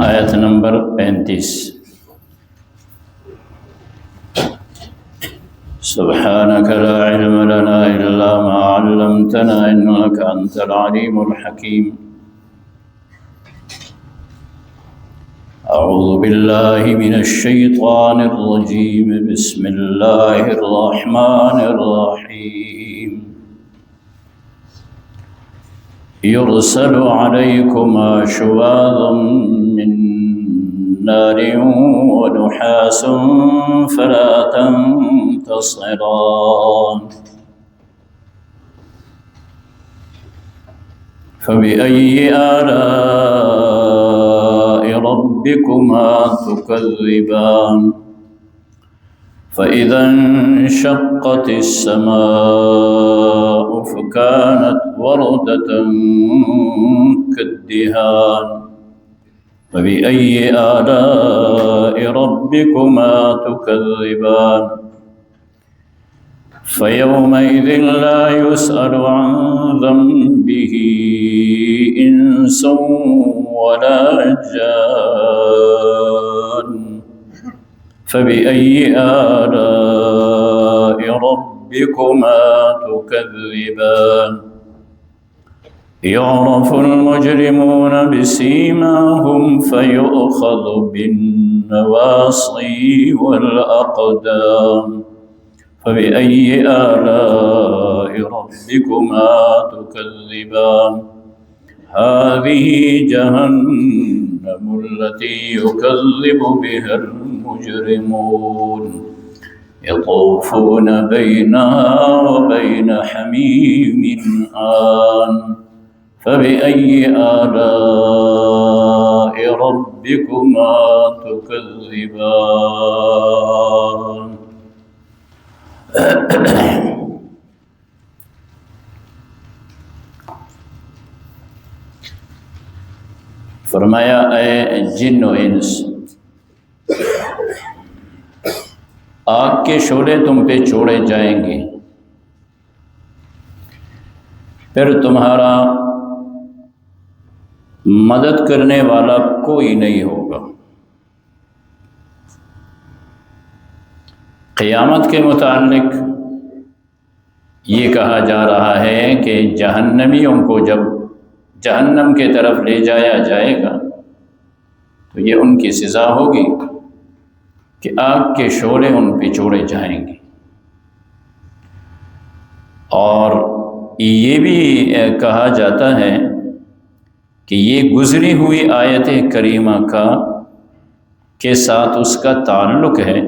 آیت نمبر 35۔ سبحانك لا علم لنا إلا ما علمتنا إنك أنت العليم الحكيم۔ أعوذ بالله من الشيطان الرجيم، بسم الله الرحمن الرحيم۔ يرسل عليكما شواظ من نار ونحاس فلا تنتصران، فبأي آلاء ربكما تكذبان؟ فإذا انشقت السماء فكانت وردة كالدهان، فبأي آلاء ربكما تكذبان؟ فيومئذ لا يسأل عن ذنبه إنس ولا جان، فبأي آلاء ربكما تكذبان؟ يعرف المجرمون بسيماهم فيؤخذ بالنواصي والأقدام، فبأي آلاء ربكما تكذبان؟ هذه جهنم التي يكذب بها المجرمون، يطوفون بينها وبين حميم آن، فبأي آلاء ربكما تكذبان؟ فرمایا اے جن و انس، آگ کے شعلے تم پہ چھوڑے جائیں گے، پھر تمہارا مدد کرنے والا کوئی نہیں ہوگا۔ قیامت کے متعلق یہ کہا جا رہا ہے کہ جہنمیوں کو جب جہنم کے طرف لے جایا جائے گا تو یہ ان کی سزا ہوگی کہ آگ کے شعلے ان پہ چھوڑے جائیں گے۔ اور یہ بھی کہا جاتا ہے کہ یہ گزری ہوئی آیت کریمہ کے ساتھ اس کا تعلق ہے۔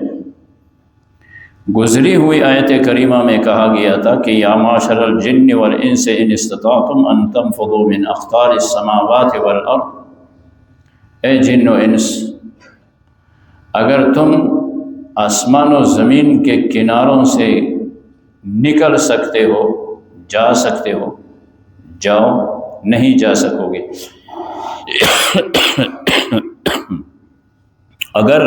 گزری ہوئی آیت کریمہ میں کہا گیا تھا کہ یا معاشر الجن والانس ان استطعتم ان تنفذوا من اقطار السماوات والارض، اے جن و انس، اگر تم آسمان و زمین کے کناروں سے نکل سکتے ہو، جا سکتے ہو، جاؤ، نہیں جا سکو گے۔ اگر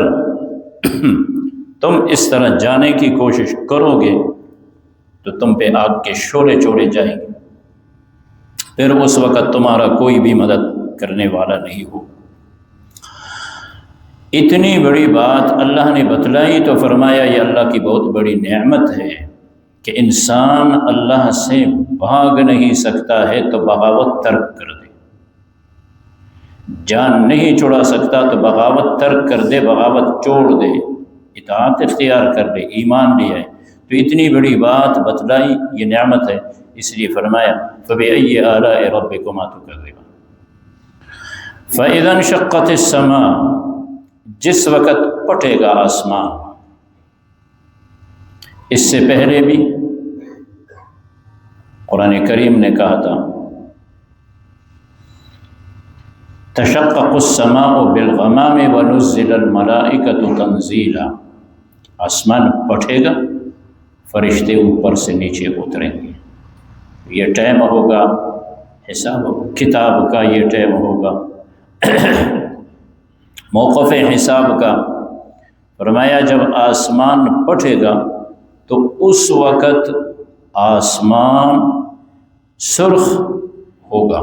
تم اس طرح جانے کی کوشش کرو گے تو تم پہ آگ کے شعلے چھوڑے جائیں گے، پھر اس وقت تمہارا کوئی بھی مدد کرنے والا نہیں ہو۔ اتنی بڑی بات اللہ نے بتلائی تو فرمایا یہ اللہ کی بہت بڑی نعمت ہے کہ انسان اللہ سے بھاگ نہیں سکتا ہے تو بغاوت ترک کر دے، جان نہیں چھڑا سکتا تو بغاوت ترک کر دے، بغاوت چھوڑ دے، اطاعت اختیار کر لے، ایمان لے آئے۔ تو اتنی بڑی بات بتلائی، یہ نعمت ہے، اس لیے فرمایا فَبِأَيِّ آلَاءِ رَبِّكُمَا تُكَذِّبَانِ۔ فَإِذَا انشَقَّتِ السَّمَاءُ، جس وقت پھٹے گا آسمان۔ اس سے پہلے بھی قرآن کریم نے کہا تھا تشقق السماء بالغمام ونزل الملائکۃ تنزیلا، آسمان پھٹے گا، فرشتے اوپر سے نیچے اتریں گے، یہ ٹائم ہوگا حساب کتاب کا، یہ ٹائم ہوگا موقف حساب کا۔ فرمایا جب آسمان پھٹے گا تو اس وقت آسمان سرخ ہوگا،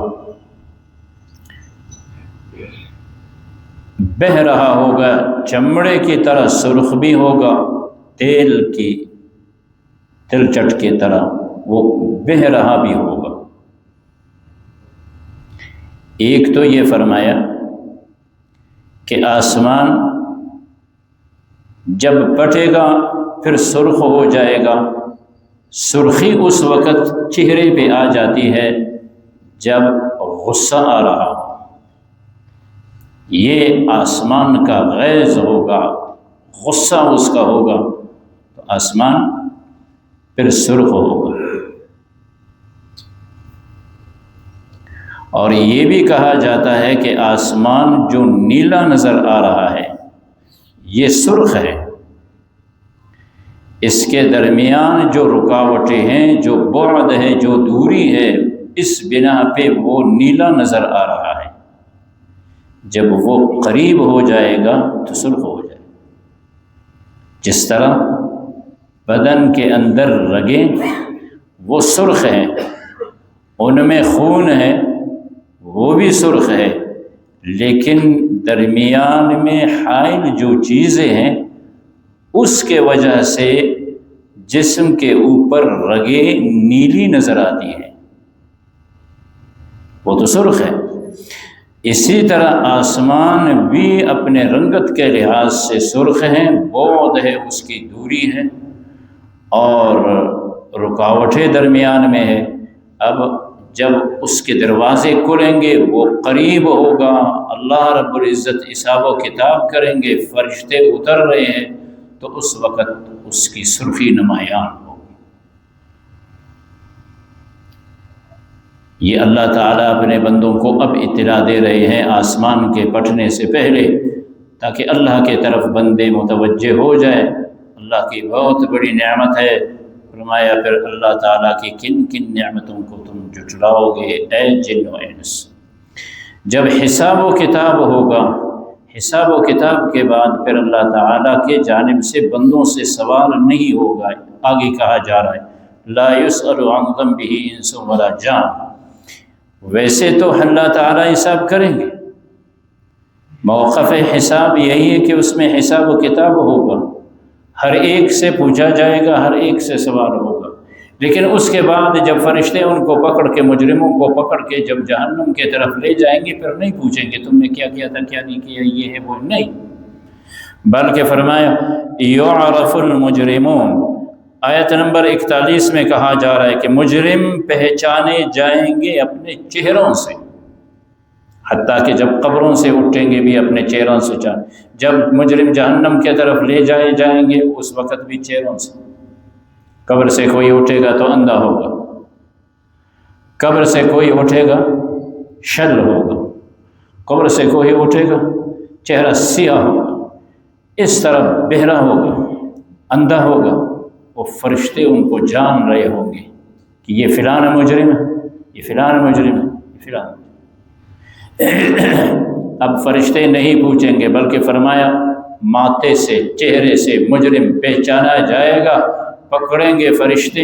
بہہ رہا ہوگا، چمڑے کی طرح سرخ بھی ہوگا، تل چٹ کی طرح وہ بہہ رہا بھی ہوگا۔ ایک تو یہ فرمایا کہ آسمان جب پھٹے گا پھر سرخ ہو جائے گا۔ سرخی اس وقت چہرے پہ آ جاتی ہے جب غصہ آ رہا ہو۔ یہ آسمان کا غیظ ہوگا، غصہ اس کا ہوگا تو آسمان پھر سرخ ہوگا۔ اور یہ بھی کہا جاتا ہے کہ آسمان جو نیلا نظر آ رہا ہے یہ سرخ ہے، اس کے درمیان جو رکاوٹیں ہیں، جو بعد ہے، جو دوری ہے، اس بنا پہ وہ نیلا نظر آ رہا ہے۔ جب وہ قریب ہو جائے گا تو سرخ ہو جائے گا۔ جس طرح بدن کے اندر رگیں وہ سرخ ہیں، ان میں خون ہے وہ بھی سرخ ہے، لیکن درمیان میں حائل جو چیزیں ہیں اس کے وجہ سے جسم کے اوپر رگیں نیلی نظر آتی ہیں، وہ تو سرخ ہے۔ اسی طرح آسمان بھی اپنے رنگت کے لحاظ سے سرخ ہیں، بعد ہے، اس کی دوری ہے اور رکاوٹیں درمیان میں ہے۔ اب جب اس کے دروازے کھلیں گے وہ قریب ہوگا، اللہ رب العزت حساب و کتاب کریں گے، فرشتے اتر رہے ہیں، تو اس وقت اس کی سرخی نمایاں ہوگی۔ یہ اللہ تعالیٰ اپنے بندوں کو اب اطلاع دے رہے ہیں آسمان کے پھٹنے سے پہلے، تاکہ اللہ کے طرف بندے متوجہ ہو جائے۔ اللہ کی بہت بڑی نعمت ہے۔ فرمایا پھر اللہ تعالیٰ کی کن کن نعمتوں کو تم جھٹلاؤ گے اے جن و انس۔ جب حساب و کتاب ہوگا، حساب و کتاب کے بعد پھر اللہ تعالیٰ کے جانب سے بندوں سے سوال نہیں ہوگا۔ آگے کہا جا رہا ہے لا يسأل عن ذنبه انس ولا جان۔ ویسے تو اللہ تعالیٰ حساب کریں گے، موقف حساب یہی ہے کہ اس میں حساب و کتاب ہوگا، ہر ایک سے پوچھا جائے گا، ہر ایک سے سوال ہوگا۔ لیکن اس کے بعد جب فرشتے ان کو پکڑ کے، مجرموں کو پکڑ کے جب جہنم کی طرف لے جائیں گے، پھر نہیں پوچھیں گے تم نے کیا کیا تھا، کیا نہیں کیا، یہ ہے وہ نہیں، بلکہ فرمایا یعرف المجرمون۔ آیت نمبر 41 میں کہا جا رہا ہے کہ مجرم پہچانے جائیں گے اپنے چہروں سے، حتیٰ کہ جب قبروں سے اٹھیں گے بھی اپنے چہروں سے جب مجرم جہنم کی طرف لے جائیں گے اس وقت بھی چہروں سے۔ قبر سے کوئی اٹھے گا تو اندھا ہوگا، قبر سے کوئی اٹھے گا شل ہوگا، قبر سے کوئی اٹھے گا چہرہ سیاہ ہوگا، اس طرح بہرا ہوگا، اندھا ہوگا۔ وہ فرشتے ان کو جان رہے ہوں گے کہ یہ فلاں مجرم ہے، یہ فلاں مجرم ہے، یہ فلاں۔ اب فرشتے نہیں پوچھیں گے، بلکہ فرمایا ماتھے سے، چہرے سے مجرم پہچانا جائے گا۔ پکڑیں گے فرشتے،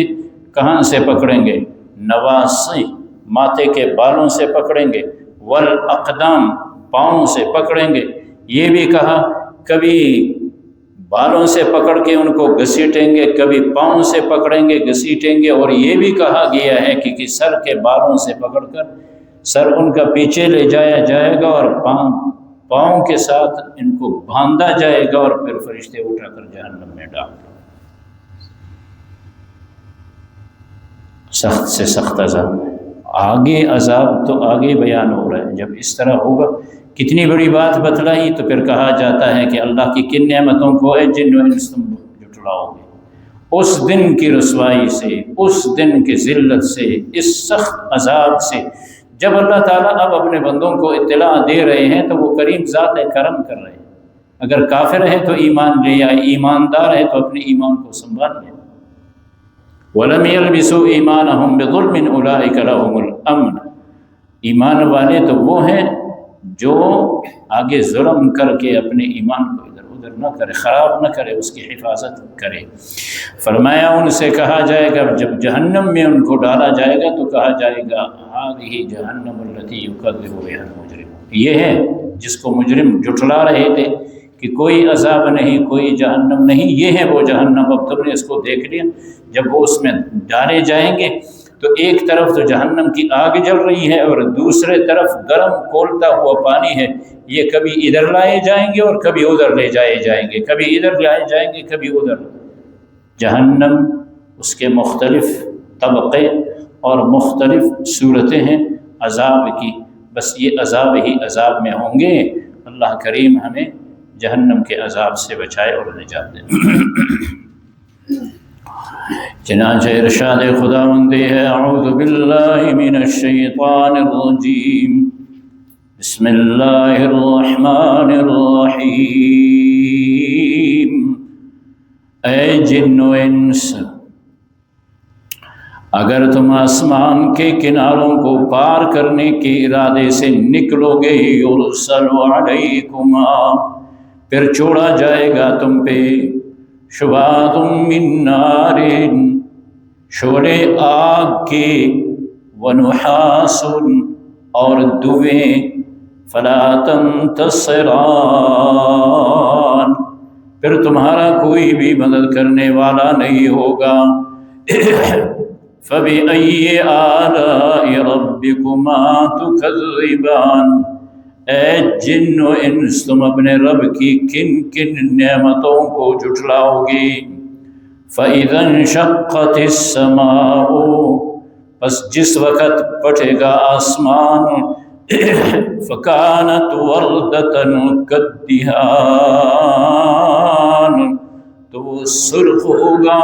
کہاں سے پکڑیں گے؟ نواسی، ماتھے کے بالوں سے پکڑیں گے، والاقدام، پاؤں سے پکڑیں گے۔ یہ بھی کہا کبھی بالوں سے پکڑ کے ان کو گھسیٹیں گے، کبھی پاؤں سے پکڑیں گے گھسیٹیں گے، اور یہ بھی کہا گیا ہے کہ سر کے بالوں سے پکڑ کر سر ان کا پیچھے لے جایا جائے گا اور پاؤں کے ساتھ ان کو باندھا جائے گا، اور پھر فرشتے اٹھا کر جہنم میں ڈال دیں۔ سخت سے سخت عذاب، آگے عذاب تو آگے بیان ہو رہا ہے۔ جب اس طرح ہوگا، کتنی بڑی بات بتلائی، تو پھر کہا جاتا ہے کہ اللہ کی کن نعمتوں کو اے جن و انس تم جھٹلاؤ گے۔ اس دن کی رسوائی سے، اس دن کی ذلت سے، اس سخت عذاب سے، جب اللہ تعالیٰ اب اپنے بندوں کو اطلاع دے رہے ہیں تو وہ کریم ذات کرم کر رہے ہیں۔ اگر کافر ہے تو ایمان لے آئے، ایماندار ہے تو اپنے ایمان کو سنبھال لے۔ وَلَمْ يَلْبِسُوا إِيمَانَهُمْ بِظُلْمٍ أُولَٰئِكَ لَهُمُ الْأَمْنُ۔ ایمان والے تو وہ ہیں جو آگے ظلم کر کے اپنے ایمان کو ادھر ادھر نہ کرے، خراب نہ کرے، اس کی حفاظت کرے۔ فرمایا ان سے کہا جائے گا جب جہنم میں ان کو ڈالا جائے گا تو کہا جائے گا ہذہ جہنم التی یکذب بہا المجرم، یہ ہے جس کو مجرم جھٹلا رہے تھے کہ کوئی عذاب نہیں، کوئی جہنم نہیں، یہ ہے وہ جہنم، اب تم نے اس کو دیکھ لیا۔ جب وہ اس میں ڈالے جائیں گے تو ایک طرف تو جہنم کی آگ جل رہی ہے اور دوسرے طرف گرم کھولتا ہوا پانی ہے، یہ کبھی ادھر لائے جائیں گے اور کبھی ادھر لے جائے جائیں گے، کبھی ادھر لائے جائیں گے کبھی ادھر۔ جہنم اس کے مختلف طبقے اور مختلف صورتیں ہیں عذاب کی، بس یہ عذاب ہی عذاب میں ہوں گے۔ اللہ کریم ہمیں جہنم کے عذاب سے بچائے اور نجات دے۔ چنانچہ ارشاد خداوندی ہے اعوذ باللہ من الشیطان الرجیم بسم اللہ الرحمن الرحیم۔ اے جن و انس، اگر تم آسمان کے کناروں کو پار کرنے کے ارادے سے نکلو گے یرسل علیکما، پھر چھوڑا جائے گا تم پہ شواظ من نار، شعلے آگ کے، ونحاس اور دویں، فلا تنتصران، پھر تمہارا کوئی بھی مدد کرنے والا نہیں ہوگا۔ فَبِأَيِّ آلَاءِ رَبِّكُمَا تُكَذِّبَانِ، اے جن و انس تم اپنے رب کی کن کن نعمتوں کو جھٹلاؤ گے۔ فَإِذَا انشَقَّتِ السَّمَاءُ، بس جس وقت پھٹے گا آسمان، فَكَانَتْ وَرْدَةً كَالدِّهَانِ، تو وہ سرخ ہوگا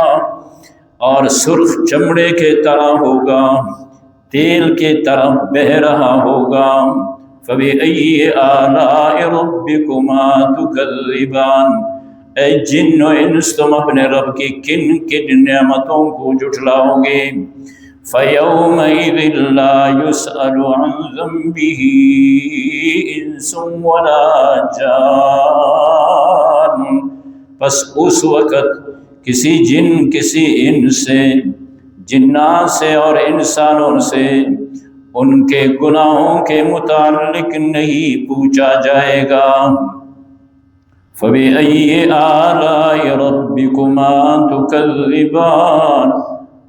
اور سرخ چمڑے کے طرح ہوگا، تیل کے طرح بہہ رہا ہوگا۔ فَبِأَيِّ آلَاءِ رَبِّكُمَا تُكَذِّبَانِ، اے جن و انس تم اپنے رب کی کن کن نعمتوں کو جھٹلاؤ گے۔ فَيَوْمَئِذٍ لَا يُسْأَلُ عَنْ ذَنبِهِ إِنسٌ وَلَا جَانٌ، پس اس وقت کسی جن کسی انس سے، جنات سے اور انسانوں سے ان کے گناہوں کے متعلق نہیں پوچھا جائے گا۔ فَبِأَيِّ آلَاءِ رَبِّكُمَا تُكَذِّبَانِ،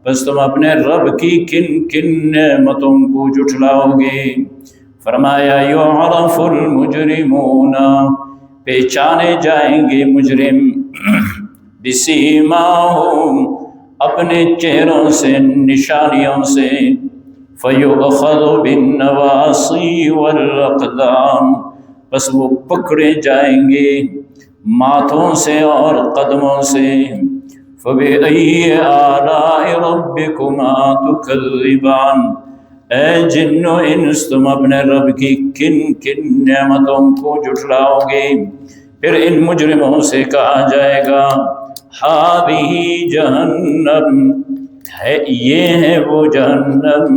بس تم اپنے رب کی کن کن نعمتوں کو جھٹلاؤ گے۔ فرمایا یعرف المجرمون، پہچانے جائیں گے مجرم، بسیماہم، اپنے چہروں سے، نشانیوں سے، فَيُؤْخَذُ بِالنَّوَاصِي وَالْأَقْدَامِ، بس وہ پکڑے جائیں گے ماتھوں سے اور قدموں سے۔ فَبِأَيِّ آلَاءِ رَبِّكُمَا تُكَذِّبَانِ، اے جن و انس تم اپنے رب کی کن کن نعمتوں کو جھٹلاؤ گے۔ پھر ان مجرموں سے کہا جائے گا ہذہ جہنم، ہے یہ ہے وہ جہنم،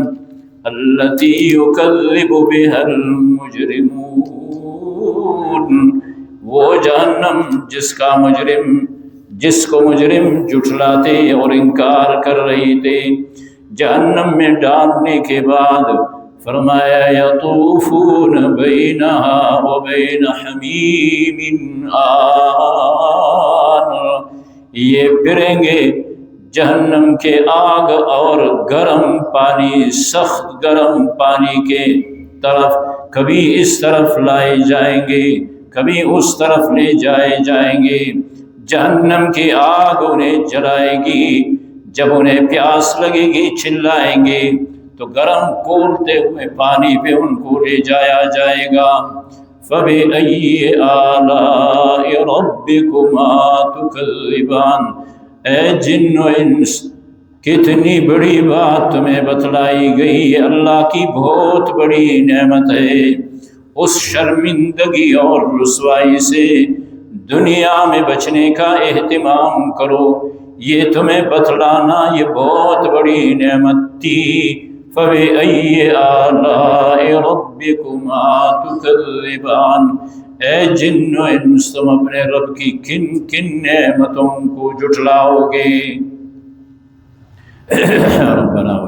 التی یکذب بہا المجرمون، وہ جہنم جس کو مجرم جھٹلاتے اور انکار کر رہے تھے۔ جہنم میں ڈالنے کے بعد فرمایا یطوفون بینہا وبین حمیم آن، یہ پھریں گے جہنم کے آگ اور گرم پانی، سخت گرم پانی کے طرف، کبھی اس طرف لائے جائیں گے کبھی اس طرف لے جائے جائیں گے۔ جہنم کی آگ انہیں جلائے گی، جب انہیں پیاس لگے گی چلائیں گے تو گرم کھولتے ہوئے پانی پہ ان کو لے جایا جائے گا۔ فَبِأَيِّ آلَاءِ رَبِّكُمَا تُكَذِّبَانِ، اے جن و انس کتنی بڑی بات تمہیں بتلائی گئی، اللہ کی بہت بڑی نعمت ہے۔ اس شرمندگی اور رسوائی سے دنیا میں بچنے کا اہتمام کرو، یہ تمہیں بتلانا یہ بہت بڑی نعمت تھی۔ فَبِأَيِّ آلَاءِ رَبِّكُمَا تُكَذِّبَانِ، اے جن و انس تم اپنے رب کی کن کن نعمتوں کو جھٹلاؤ گے؟ ربنا